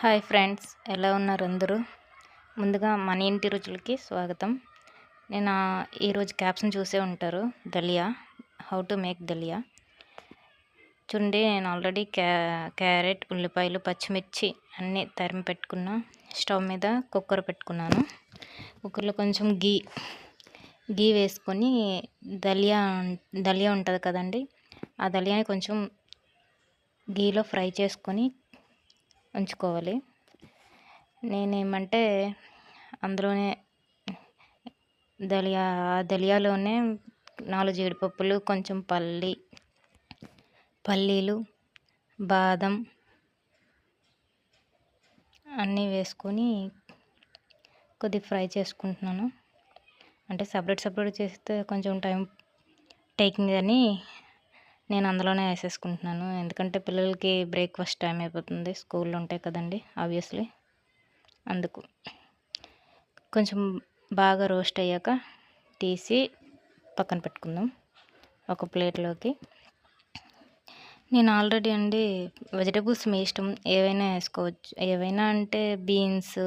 Hi friends, ఎలా ఉన్నారు అందరూ? ముందుగా మన ఇంటి రుచులకి స్వాగతం. నేను ఈరోజు క్యాప్షన్ చూసే ఉంటారు, dalia, how to make dalia. చూడండి, నేను ఆల్రెడీ క్యారెట్, ఉల్లిపాయలు, పచ్చిమిర్చి అన్నీ తరిమి పెట్టుకున్న. స్టవ్ మీద కుక్కర్ పెట్టుకున్నాను. కుక్కర్లో కొంచెం గీ వేసుకొని దలియా ఉంటుంది కదండి, ఆ దలియాని కొంచెం గీలో ఫ్రై చేసుకొని ఉంచుకోవాలి. నేనేమంటే అందులోనే దలియాలోనే 4 జీడిపప్పులు, కొంచెం పల్లీలు, బాదం అన్నీ వేసుకొని కొద్దిగా ఫ్రై చేసుకుంటున్నాను. అంటే సపరేట్ చేస్తే కొంచెం టైం టేకింగ్ అని నేను అందులోనే వేసేసుకుంటున్నాను. ఎందుకంటే పిల్లలకి బ్రేక్ఫాస్ట్ టైం అయిపోతుంది, స్కూల్లో ఉంటాయి కదండి, ఆబ్వియస్లీ అందుకు. కొంచెం బాగా రోస్ట్ అయ్యాక తీసి పక్కన పెట్టుకుందాం ఒక ప్లేట్లోకి. నేను ఆల్రెడీ వెజిటబుల్స్ మీ ఇష్టం, ఏవైనా వేసుకోవచ్చు. ఏవైనా అంటే బీన్స్,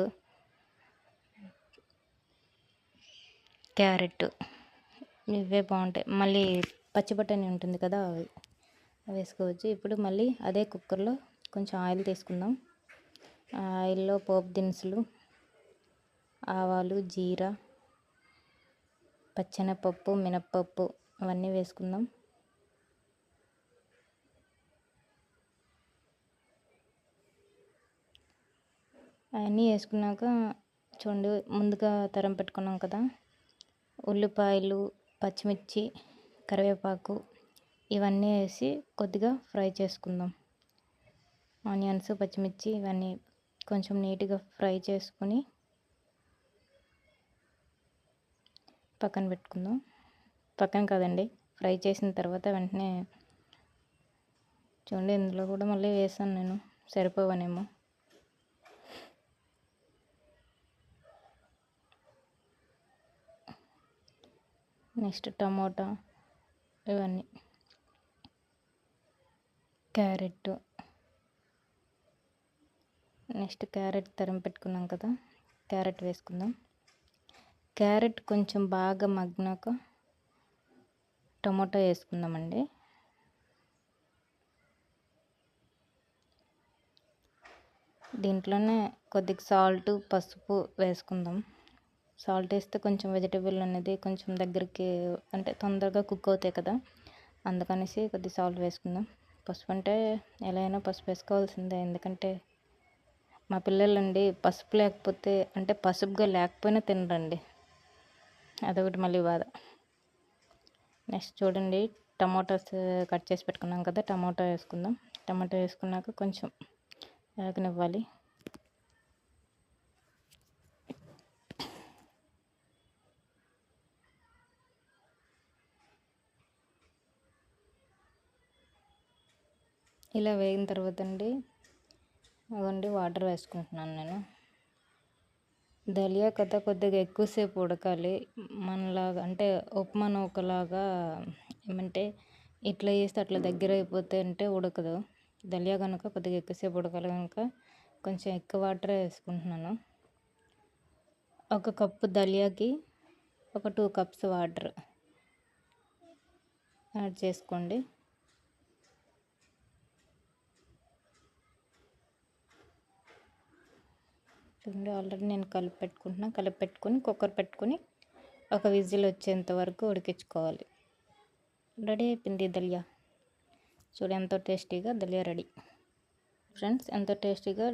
క్యారెట్ ఇవే బాగుంటాయి. మళ్ళీ పచ్చి బఠానీ ఉంటుంది కదా, అవి వేసుకోవచ్చు. ఇప్పుడు మళ్ళీ అదే కుక్కర్లో కొంచెం ఆయిల్ తీసుకుందాం. ఆ ఆయిల్లో పోపు దినుసులు, ఆవాలు, జీరా, పచ్చెనపప్పు, మినప్పప్పు అవన్నీ వేసుకుందాం. అవన్నీ వేసుకున్నాక చూడండి, ముందుగా తరం పెట్టుకున్నాం కదా ఉల్లిపాయలు, పచ్చిమిర్చి, కరివేపాకు ఇవన్నీ వేసి కొద్దిగా ఫ్రై చేసుకుందాం. ఆనియన్స్, పచ్చిమిర్చి ఇవన్నీ కొంచెం నీట్గా ఫ్రై చేసుకొని పక్కన పెట్టుకుందాం. పక్కన కాదండి, ఫ్రై చేసిన తర్వాత వెంటనే చూడండి, ఇందులో కూడా మళ్ళీ వేసాను నేను, సరిపోవనేమో. నెక్స్ట్ టమోటా, ఇవన్నీ, క్యారెట్, నెక్స్ట్ క్యారెట్ తరిమి పెట్టుకున్నాం కదా, క్యారెట్ వేసుకుందాం. క్యారెట్ కొంచెం బాగా మగ్గినాక టమోటా వేసుకుందామండి. దీంట్లోనే కొద్దిగా సాల్ట్, పసుపు వేసుకుందాం. సాల్ట్ వేస్తే కొంచెం వెజిటేబుల్ అనేది కొంచెం దగ్గరికి, అంటే తొందరగా కుక్ అవుతాయి కదా, అందుకనేసి కొద్దిగా సాల్ట్ వేసుకుందాం. పసుపు అంటే ఎలా అయినా పసుపు వేసుకోవాల్సిందే, ఎందుకంటే మా పిల్లలండి పసుపు లేకపోతే, అంటే పసుపుగా లేకపోయినా తినరండి, అదొకటి మళ్ళీ బాధ. నెక్స్ట్ చూడండి, టమాటోస్ కట్ చేసి పెట్టుకున్నాం కదా, టమాటో వేసుకుందాం. టమాటో వేసుకున్నాక కొంచెం వేగనివ్వాలి. ఇలా వేగిన తర్వాత అదండి వాటర్ వేసుకుంటున్నాను నేను. దలియా కదా కొద్దిగా ఎక్కువసేపు ఉడకాలి. మనలాగా అంటే ఉప్మా నూకలాగా ఏమంటే ఇట్లా చేస్తే అట్లా దగ్గర అయిపోతే అంటే ఉడకదు. దలియా కనుక కొద్దిగా ఎక్కువసేపు ఉడకాలి కనుక కొంచెం ఎక్కువ వాటర్ వేసుకుంటున్నాను. 1 కప్పు దలియాకి ఒక 2 కప్స్ వాటర్ యాడ్ చేసుకోండి. చూడండి, ఆల్రెడీ నేను కలిపి పెట్టుకొని కుక్కర్ పెట్టుకొని ఒక విజిల్ వచ్చేంత వరకు ఉడికించుకోవాలి. రెడీ అయిపోయింది దలియా. చూడండి, ఎంతో టేస్టీగా దలియా రెడీ. ఫ్రెండ్స్, ఎంతో టేస్టీగా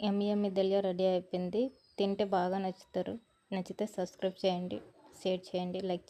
యమ్మీ దలియా రెడీ అయిపోయింది. తింటే బాగా నచ్చితే సబ్స్క్రైబ్ చేయండి, షేర్ చేయండి, లైక్